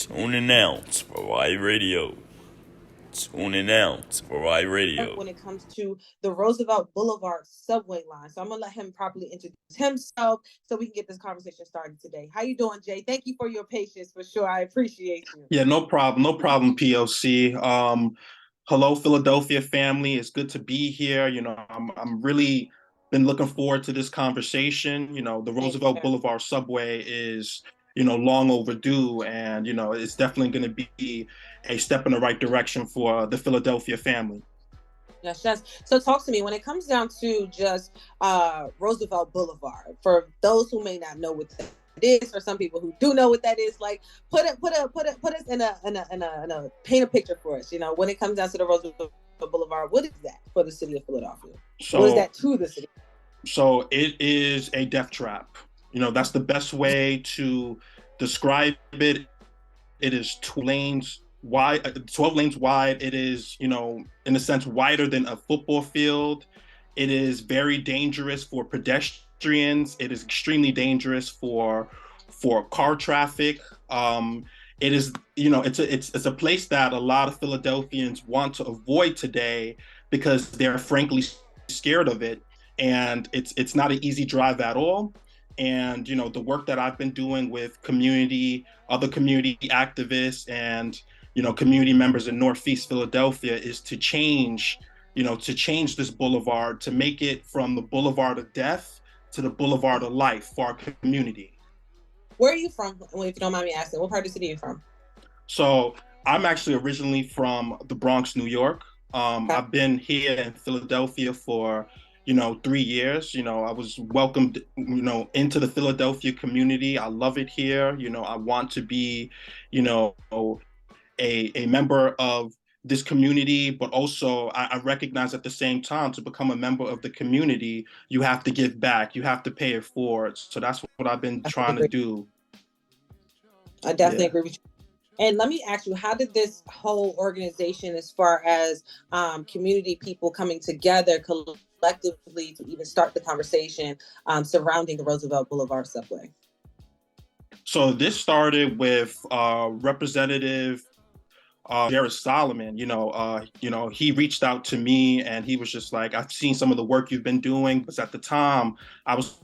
Tuning out to Revive Radio. Tuning out to Revive Radio. When it comes to the Roosevelt Boulevard subway line. So I'm gonna let him properly introduce himself so we can get this conversation started today. How you doing, Jay? Thank you for your patience for sure. I appreciate you. Yeah, no problem. No problem, POC. Hello, Philadelphia family. It's good to be here. I'm really been looking forward to this conversation. The Roosevelt Boulevard subway is, long overdue, and it's definitely going to be a step in the right direction for the Philadelphia family. Yes, yes. So talk to me when it comes down to just Roosevelt Boulevard. For those who may not know what that is, or some people who do know what that is, like put us in a paint a picture for us. When it comes down to the Roosevelt Boulevard, what is that for the city of Philadelphia? What is that to the city? So it is a death trap. That's the best way to describe it. It is 12 lanes wide. It is, in a sense, wider than a football field. It is very dangerous for pedestrians. It is extremely dangerous for car traffic. It is, it's a place that a lot of Philadelphians want to avoid today because they're frankly scared of it. And it's not an easy drive at all. And, the work that I've been doing with other community activists and, community members in Northeast Philadelphia is to change this boulevard, to make it from the boulevard of death to the boulevard of life for our community. Where are you from, if you don't mind me asking? What part of the city are you from? So I'm actually originally from the Bronx, New York. I've been here in Philadelphia for 3 years. I was welcomed, into the Philadelphia community. I love it here. I want to be, a member of this community, but also I recognize at the same time to become a member of the community, you have to give back, you have to pay it forward. So that's what I've been trying to do. I definitely agree with you. And let me ask you, how did this whole organization, as far as community people coming together collectively to even start the conversation surrounding the Roosevelt Boulevard subway? So this started with Representative Jared Solomon. He reached out to me and he was just like, I've seen some of the work you've been doing, because at the time I was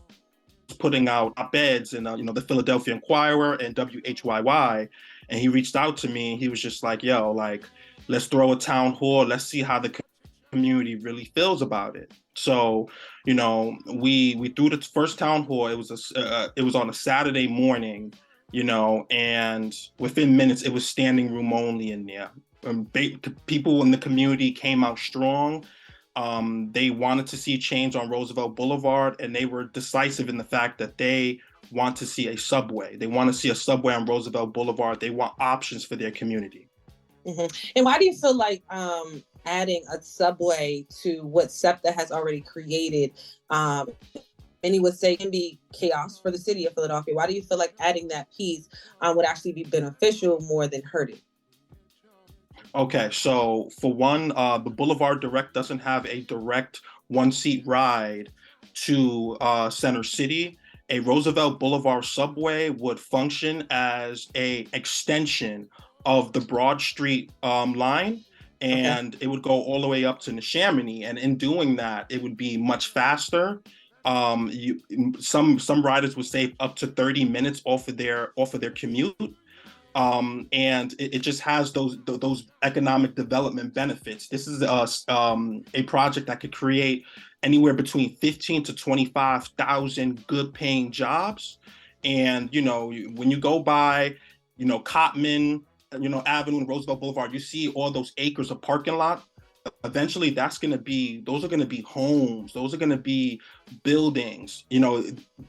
putting out op-eds in the Philadelphia Inquirer and WHYY, and he reached out to me. He was just like, yo, like, let's throw a town hall, let's see how the community really feels about it. So we threw the first town hall. It was on a Saturday morning, and within minutes it was standing room only in there. People in the community came out strong. They wanted to see change on Roosevelt Boulevard, and they were decisive in the fact that they want to see a subway. They want to see a subway on Roosevelt Boulevard. They want options for their community. Mm-hmm. And why do you feel like adding a subway to what SEPTA has already created, many would say can be chaos for the city of Philadelphia? Why do you feel like adding that piece would actually be beneficial more than hurting? Okay, so for one, the Boulevard Direct doesn't have a direct one-seat ride to Center City. A Roosevelt Boulevard subway would function as a extension of the Broad Street line, and it would go all the way up to Neshaminy. And in doing that, it would be much faster. Some riders would save up to 30 minutes off of their commute. And it just has those economic development benefits. This is a project that could create anywhere between 15 to 25,000 good paying jobs. And, when you go by, Cotman, Avenue and Roosevelt Boulevard, you see all those acres of parking lot. Eventually those are going to be homes. Those are going to be buildings,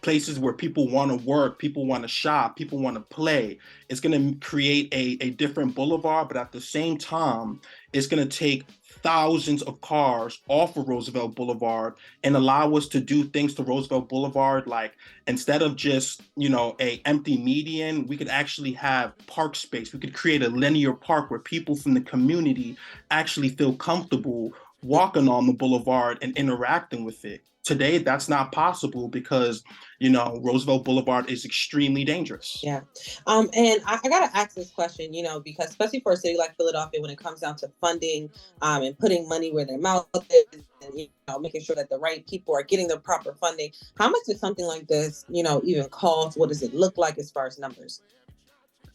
places where people want to work, people want to shop, people want to play. It's going to create a different boulevard, but at the same time, it's going to take thousands of cars off of Roosevelt Boulevard and allow us to do things to Roosevelt Boulevard. Like, instead of just, a empty median, we could actually have park space. We could create a linear park where people from the community actually feel comfortable walking on the boulevard and interacting with it. Today, that's not possible because, you know, Roosevelt Boulevard is extremely dangerous. Yeah. And I gotta ask this question, you know, because especially for a city like Philadelphia, when it comes down to funding, and putting money where their mouth is, and, you know, making sure that the right people are getting the proper funding, how much does something like this, you know, even cost? What does it look like as far as numbers?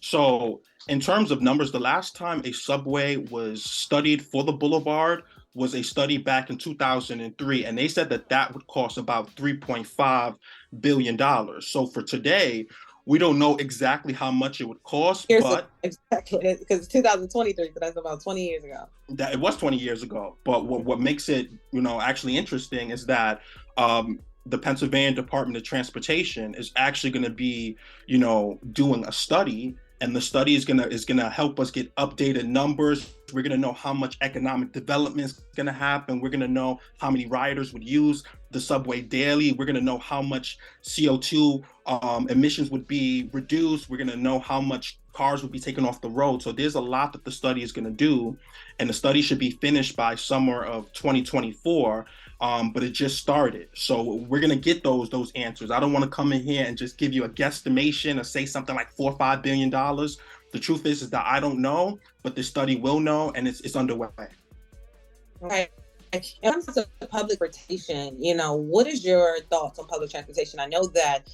So, in terms of numbers, the last time a subway was studied for the boulevard was a study back in 2003, and they said that that would cost about $3.5 billion. So, for today, we don't know exactly how much it would cost, but Exactly, because it's 2023, so that's about 20 years ago. That it was 20 years ago. But what makes it, you know, actually interesting is that the Pennsylvania Department of Transportation is actually going to be, you know, doing a study, and the study is gonna help us get updated numbers. We're gonna know how much economic development is gonna happen. We're gonna know how many riders would use the subway daily. We're gonna know how much CO2 emissions would be reduced. We're gonna know how much cars would be taken off the road. So there's a lot that the study is gonna do, and the study should be finished by summer of 2024. But it just started. So we're gonna get those answers. I don't want to come in here and just give you a guesstimation or say something like $4 or $5 billion. The truth is that I don't know, but the study will know, and it's underway. Okay. In terms of public transportation, you know, what is your thoughts on public transportation? I know that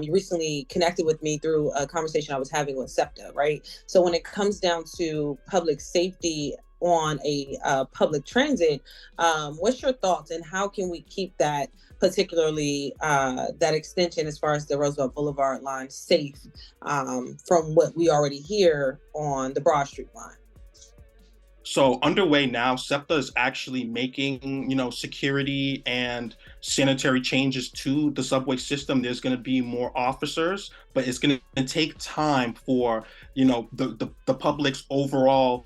you recently connected with me through a conversation I was having with SEPTA, right? So when it comes down to public safety on a public transit, what's your thoughts, and how can we keep that, particularly that extension as far as the Roosevelt Boulevard line, safe from what we already hear on the Broad Street line? So underway now, SEPTA is actually making, you know, security and sanitary changes to the subway system. There's going to be more officers, but it's going to take time for, you know, the public's overall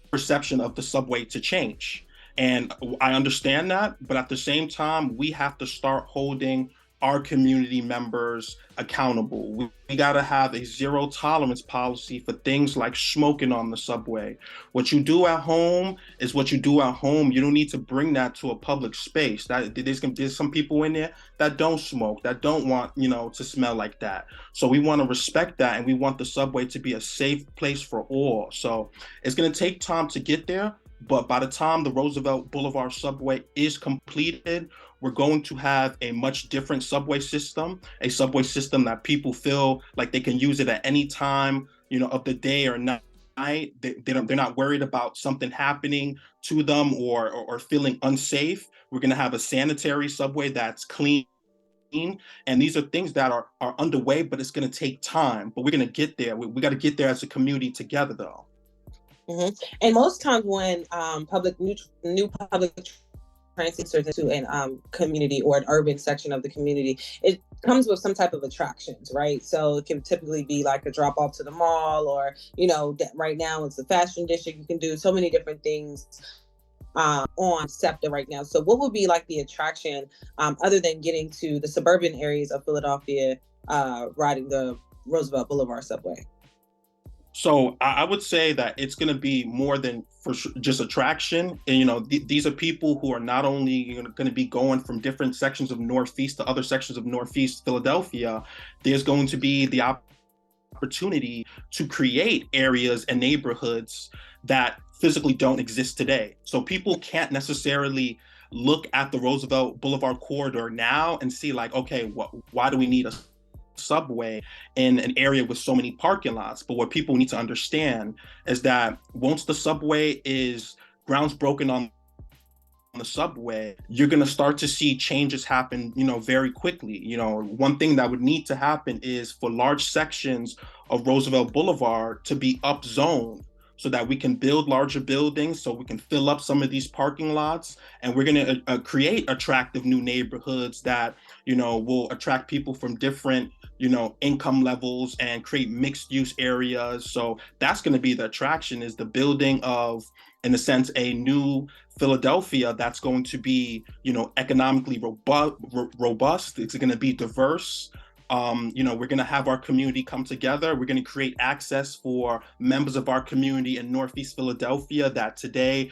perception of the subway to change. And I understand that, but at the same time, we have to start holding our community members accountable. We got to have a zero tolerance policy for things like smoking on the subway. What you do at home is what you do at home. You don't need to bring that to a public space. There's some people in there that don't smoke, that don't want, you know, to smell like that. So we want to respect that, and we want the subway to be a safe place for all. So it's going to take time to get there, but by the time the Roosevelt Boulevard subway is completed, we're going to have a much different subway system, a subway system that people feel like they can use it at any time, you know, of the day or night. They're not worried about something happening to them or feeling unsafe. We're going to have a sanitary subway that's clean. And these are things that are underway, but it's going to take time. But we're going to get there. We got to get there as a community together, though. Mm-hmm. And most times when new public transit turns into an community or an urban section of the community, it comes with some type of attractions, right? So it can typically be like a drop off to the mall, or, you know, right now it's the fashion district. You can do so many different things on SEPTA right now. So what would be like the attraction other than getting to the suburban areas of Philadelphia riding the Roosevelt Boulevard subway? So I would say that it's going to be more than for just attraction. And, you know, these are people who are not only going to be going from different sections of Northeast to other sections of Northeast Philadelphia. There's going to be the opportunity to create areas and neighborhoods that physically don't exist today. So people can't necessarily look at the Roosevelt Boulevard corridor now and see like, okay, why do we need a subway in an area with so many parking lots? But what people need to understand is that once the subway is ground's broken on the subway, you're going to start to see changes happen, you know, very quickly. You know, one thing that would need to happen is for large sections of Roosevelt Boulevard to be upzoned, so that we can build larger buildings, so we can fill up some of these parking lots, and we're going to create attractive new neighborhoods that, you know, will attract people from different, you know, income levels and create mixed use areas. So that's going to be the attraction, is the building of, in a sense, a new Philadelphia that's going to be, you know, economically robust. It's going to be diverse. You know, we're going to have our community come together. We're going to create access for members of our community in Northeast Philadelphia that today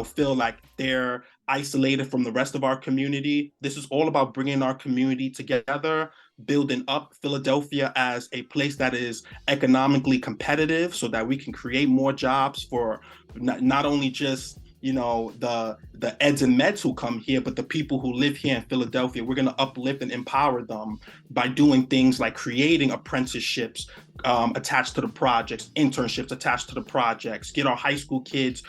feel like they're isolated from the rest of our community. This is all about bringing our community together, building up Philadelphia as a place that is economically competitive so that we can create more jobs for not only just the eds and meds who come here, but the people who live here in Philadelphia. We're going to uplift and empower them by doing things like creating apprenticeships attached to the projects, internships attached to the projects, get our high school kids,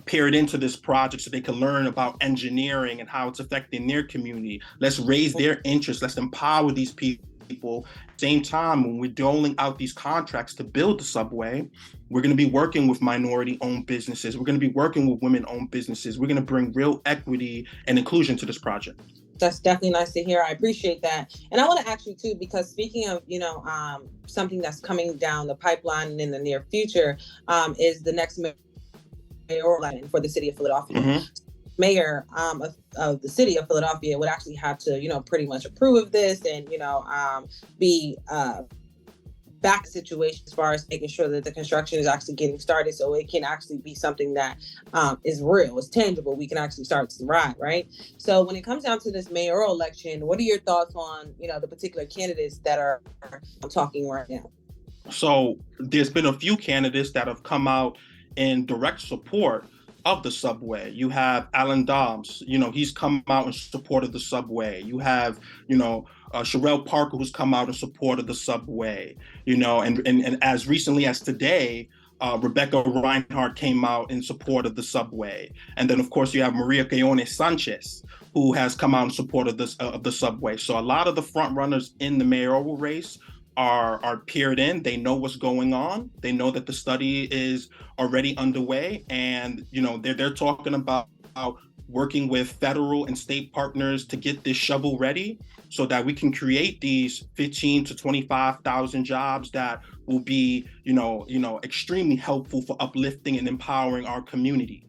paired into this project so they can learn about engineering and how it's affecting their community. Let's raise their interest. Let's empower these people. Same time, when we're doling out these contracts to build the subway, we're going to be working with minority-owned businesses. We're going to be working with women-owned businesses. We're going to bring real equity and inclusion to this project. That's definitely nice to hear. I appreciate that. And I want to ask you too, because speaking of, something that's coming down the pipeline in the near future, is the next mayoral election for the city of Philadelphia. Mm-hmm. Mayor of the city of Philadelphia would actually have to, pretty much approve of this and, be back situation as far as making sure that the construction is actually getting started so it can actually be something that is real, is tangible. We can actually start to ride, right? So when it comes down to this mayoral election, what are your thoughts on, the particular candidates that are talking right now? So there's been a few candidates that have come out in direct support of the subway. You have Alan Dobbs, he's come out in support of the subway. You have, Sherelle Parker, who's come out in support of the subway, and as recently as today, Rebecca Reinhardt came out in support of the subway. And then, of course, you have Maria Queones Sanchez, who has come out in support of the subway. So a lot of the front runners in the mayoral race are peered in. They know what's going on. They know that the study is already underway, and they're talking about working with federal and state partners to get this shovel ready so that we can create these 15 to 25,000 jobs that will be extremely helpful for uplifting and empowering our community.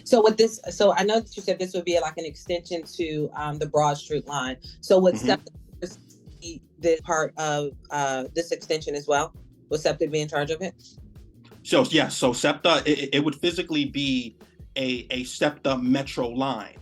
So with this, I know that you said this would be like an extension to the Broad Street line. So would SEPTA this part of this extension as well? Will SEPTA be in charge of it? So SEPTA, it would physically be a SEPTA metro line.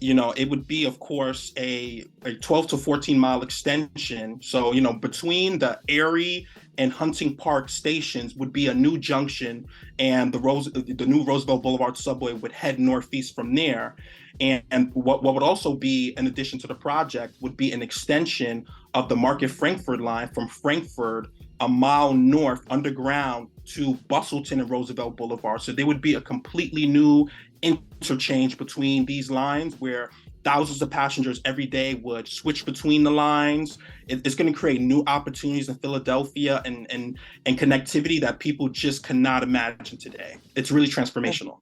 It would be, of course, a 12 to 14 mile extension. So, between the Erie and Hunting Park stations would be a new junction, and the new Roosevelt Boulevard subway would head northeast from there. And what would also be, in addition to the project, would be an extension of the Market Frankford line from Frankford a mile north underground to Bustleton and Roosevelt Boulevard. So there would be a completely new interchange between these lines where thousands of passengers every day would switch between the lines. It's going to create new opportunities in Philadelphia and connectivity that people just cannot imagine today. It's really transformational.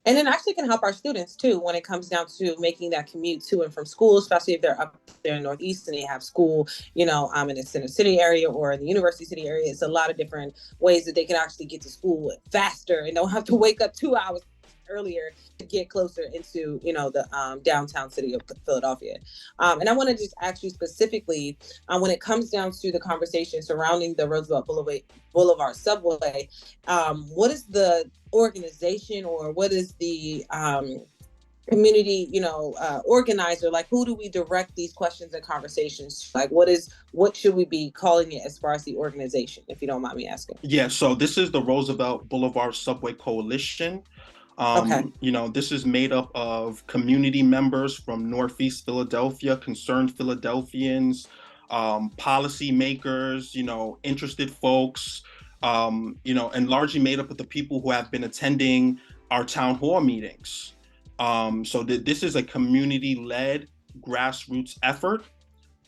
And it actually can help our students too when it comes down to making that commute to and from school, especially if they're up there in Northeast and they have school, in the Center City area or in the University City area. It's a lot of different ways that they can actually get to school faster and don't have to wake up 2 hours earlier to get closer into, the downtown city of Philadelphia. And I want to just ask you specifically, when it comes down to the conversation surrounding the Roosevelt Boulevard subway, what is the organization or what is the community, organizer? Like, who do we direct these questions and conversations? Like, what should we be calling it as far as the organization, if you don't mind me asking? Yeah, so this is the Roosevelt Boulevard Subway Coalition. Okay. This is made up of community members from Northeast Philadelphia, concerned Philadelphians, policy makers, interested folks, and largely made up of the people who have been attending our town hall meetings. So this is a community-led grassroots effort.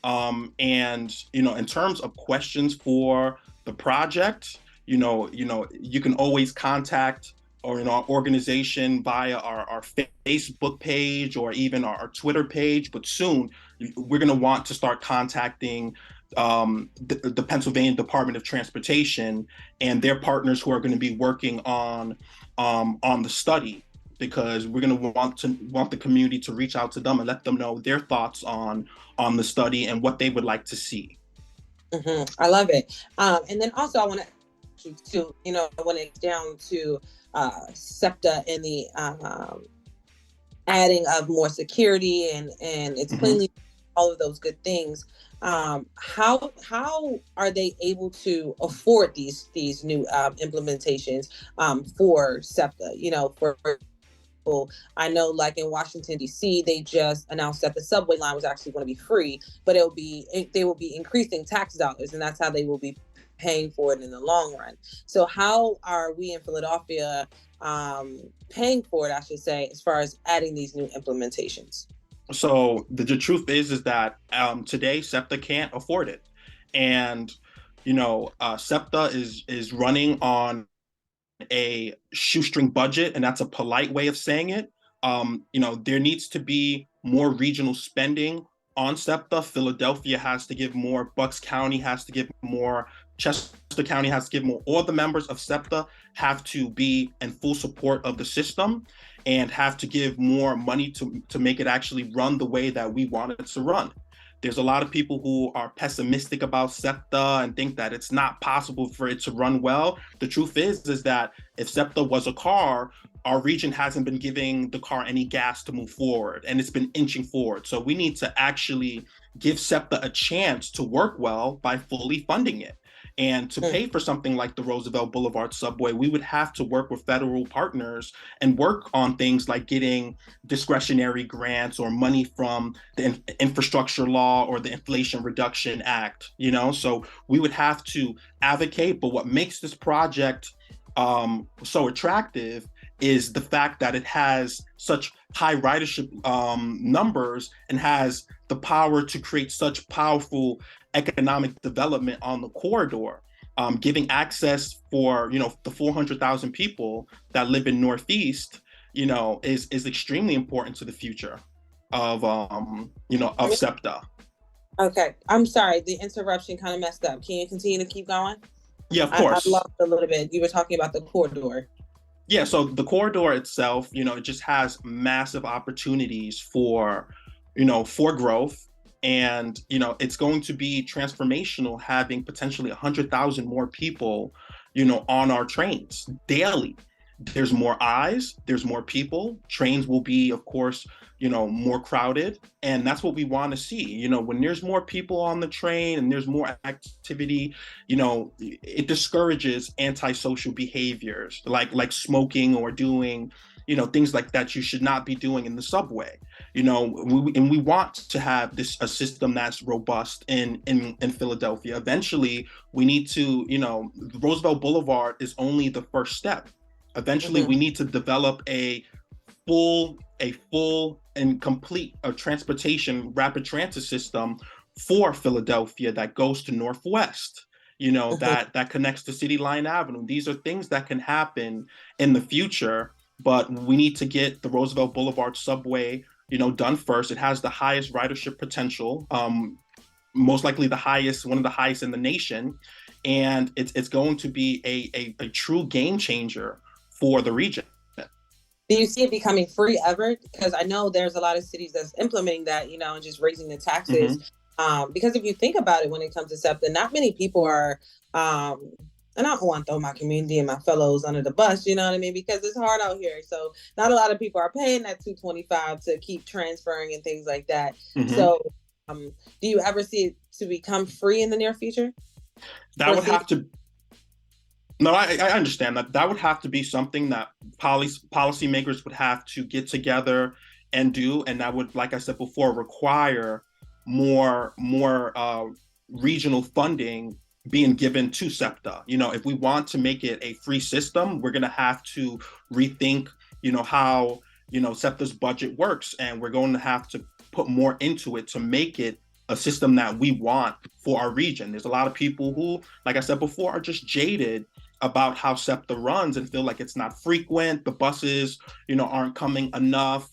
And, in terms of questions for the project, you can always contact or in our organization via our Facebook page or even our Twitter page. But soon we're going to want to start contacting the Pennsylvania Department of Transportation and their partners who are going to be working on the study, because we're going to want the community to reach out to them and let them know their thoughts on the study and what they would like to see. I love it. And then also I want to you too, when it's down to SEPTA and the adding of more security and it's cleanly, all of those good things. How are they able to afford these new implementations for SEPTA? For I know, like in Washington D.C., they just announced that the subway line was actually going to be free, but they will be increasing tax dollars, and that's how they will be paying for it in the long run. So how are we in Philadelphia paying for it, I should say, as far as adding these new implementations? So the truth is that today SEPTA can't afford it, and SEPTA is running on a shoestring budget, and that's a polite way of saying it. There needs to be more regional spending on SEPTA. Philadelphia has to give more, Bucks County has to give more, Chester County has to give more. All the members of SEPTA have to be in full support of the system and have to give more money to make it actually run the way that we want it to run. There's a lot of people who are pessimistic about SEPTA and think that it's not possible for it to run well. The truth is that if SEPTA was a car, our region hasn't been giving the car any gas to move forward, and it's been inching forward. So we need to actually give SEPTA a chance to work well by fully funding it. And to pay for something like the Roosevelt Boulevard subway, we would have to work with federal partners and work on things like getting discretionary grants or money from the infrastructure law or the Inflation Reduction Act, So we would have to advocate. But what makes this project so attractive is the fact that it has such high ridership numbers and has the power to create such powerful economic development on the corridor, giving access for the 400,000 people that live in Northeast, is extremely important to the future of SEPTA. Okay, I'm sorry, the interruption kind of messed up. Can you continue to keep going? Yeah, of course. I lost a little bit. You were talking about the corridor. Yeah, so the corridor itself, it just has massive opportunities for growth. And, it's going to be transformational having potentially 100,000 more people, on our trains daily. There's more eyes, there's more people. Trains will be, of course, more crowded. And that's what we want to see. When there's more people on the train and there's more activity, it discourages antisocial behaviors like smoking or doing, things like that you should not be doing in the subway. We want to have a system that's robust in Philadelphia. Eventually, we need to, Roosevelt Boulevard is only the first step. Eventually, we need to develop a full and complete transportation rapid transit system for Philadelphia that goes to Northwest, that connects to City Line Avenue. These are things that can happen in the future, but we need to get the Roosevelt Boulevard subway, done first. It has the highest ridership potential, most likely one of the highest in the nation, and it's going to be a true game changer for the region. Do you see it becoming free ever? Because I know there's a lot of cities that's implementing that, and just raising the taxes. Because if you think about it, when it comes to SEPTA, not many people are, and I don't want to throw my community and my fellows under the bus, you know what I mean? Because it's hard out here. So not a lot of people are paying that $225 to keep transferring and things like that. So do you ever see it to become free in the near future? That would have to... No, I understand that. That would have to be something that policymakers would have to get together and do. And that would, like I said before, require more regional funding being given to SEPTA. If we want to make it a free system, we're going to have to rethink, how, SEPTA's budget works. And we're going to have to put more into it to make it a system that we want for our region. There's a lot of people who, like I said before, are just jaded about how SEPTA runs and feel like it's not frequent. The buses, aren't coming enough.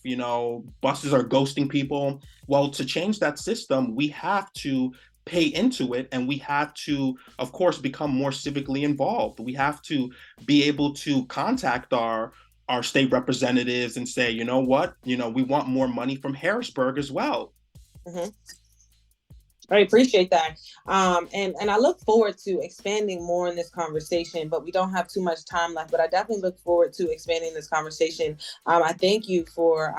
Buses are ghosting people. Well, to change that system, we have to pay into it, and we have to, of course, become more civically involved. We have to be able to contact our state representatives and say, you know what, we want more money from Harrisburg as well. I appreciate that. And I look forward to expanding more in this conversation, but we don't have too much time left. But I definitely look forward to expanding this conversation. I thank you for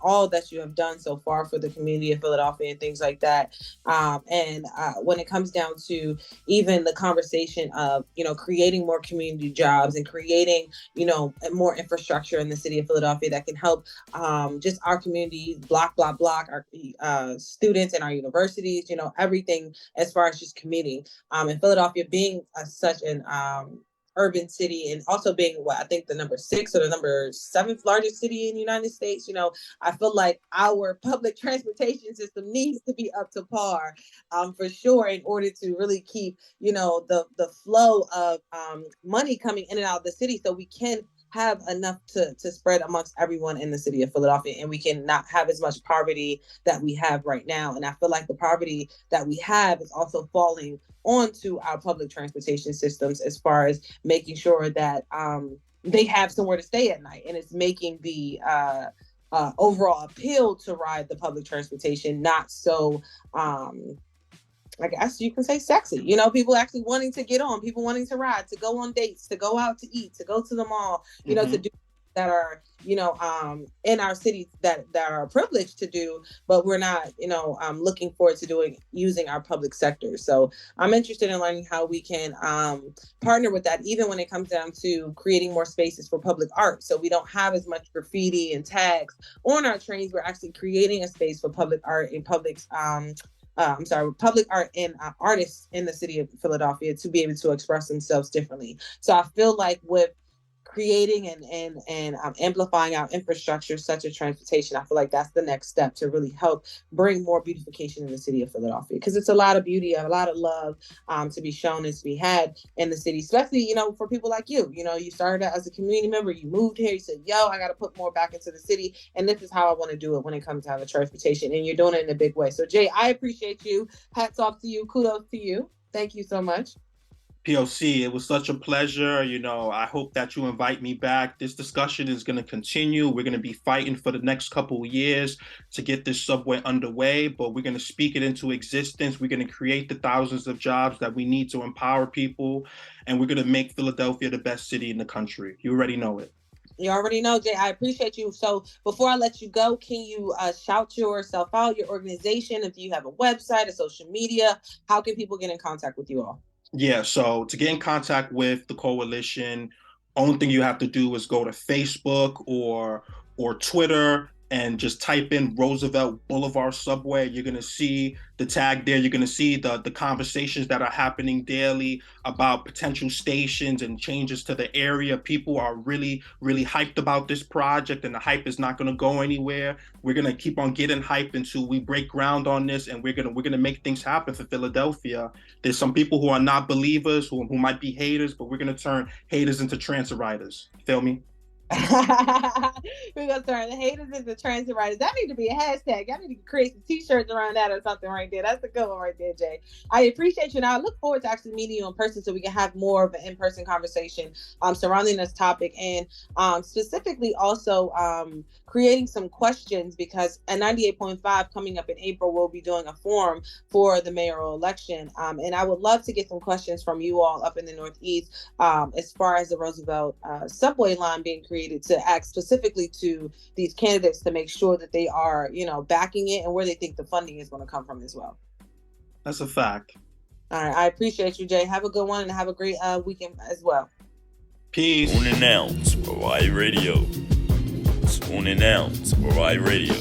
all that you have done so far for the community of Philadelphia and things like that. And when it comes down to even the conversation of, creating more community jobs and creating, more infrastructure in the city of Philadelphia that can help just our communities, block, our students and our universities, everything as far as just commuting. And Philadelphia being such an urban city, and also being what I think the number 6 or the number 7th largest city in the United States, I feel like our public transportation system needs to be up to par, for sure, in order to really keep, the flow of money coming in and out of the city, so we can have enough to spread amongst everyone in the city of Philadelphia, and we can not have as much poverty that we have right now. And I feel like the poverty that we have is also falling onto our public transportation systems, as far as making sure that they have somewhere to stay at night, and it's making the overall appeal to ride the public transportation not so I guess you can say sexy. People actually wanting to get on, people wanting to ride, to go on dates, to go out to eat, to go to the mall, to do that are, in our cities that are privileged to do, but we're not, looking forward to using our public sector. So I'm interested in learning how we can partner with that, even when it comes down to creating more spaces for public art. So we don't have as much graffiti and tags on our trains. We're actually creating a space for public art and public art and artists in the city of Philadelphia to be able to express themselves differently. So I feel like with creating and amplifying our infrastructure, such as transportation, I feel like that's the next step to really help bring more beautification in the city of Philadelphia, because it's a lot of beauty, a lot of love to be shown and to be had in the city, especially, for people like you. You started out as a community member, you moved here, you said, I got to put more back into the city, and this is how I want to do it when it comes down to transportation, and you're doing it in a big way. So Jay, I appreciate you. Hats off to you. Kudos to you. Thank you so much. POC, it was such a pleasure. I hope that you invite me back. This discussion is going to continue. We're going to be fighting for the next couple of years to get this subway underway, but we're going to speak it into existence. We're going to create the thousands of jobs that we need to empower people, and we're going to make Philadelphia the best city in the country. You already know it. You already know, Jay. I appreciate you. So before I let you go, can you shout yourself out, your organization, if you have a website, a social media? How can people get in contact with you all? Yeah, so to get in contact with the coalition, only thing you have to do is go to Facebook or Twitter and just type in Roosevelt Boulevard Subway. You're going to see the tag there. You're going to see the conversations that are happening daily about potential stations and changes to the area. People are really, really hyped about this project, and the hype is not going to go anywhere. We're going to keep on getting hype until we break ground on this, and we're going to make things happen for Philadelphia. There's some people who are not believers, who might be haters, but we're going to turn haters into transit riders. Feel me? We're gonna turn the haters into transit riders. That need to be a hashtag. I need to create some t-shirts around that or something right there. That's a good one right there, Jay. I appreciate you, and I look forward to actually meeting you in person so we can have more of an in-person conversation surrounding this topic, and specifically also creating some questions, because at 98.5 coming up in April, we'll be doing a forum for the mayoral election, and I would love to get some questions from you all up in the Northeast as far as the Roosevelt subway line being created, to ask specifically to these candidates to make sure that they are, backing it, and where they think the funding is going to come from as well. That's a fact. All right. I appreciate you, Jay. Have a good one, and have a great weekend as well. Peace. On and out, Revive Radio. On and out, Revive Radio.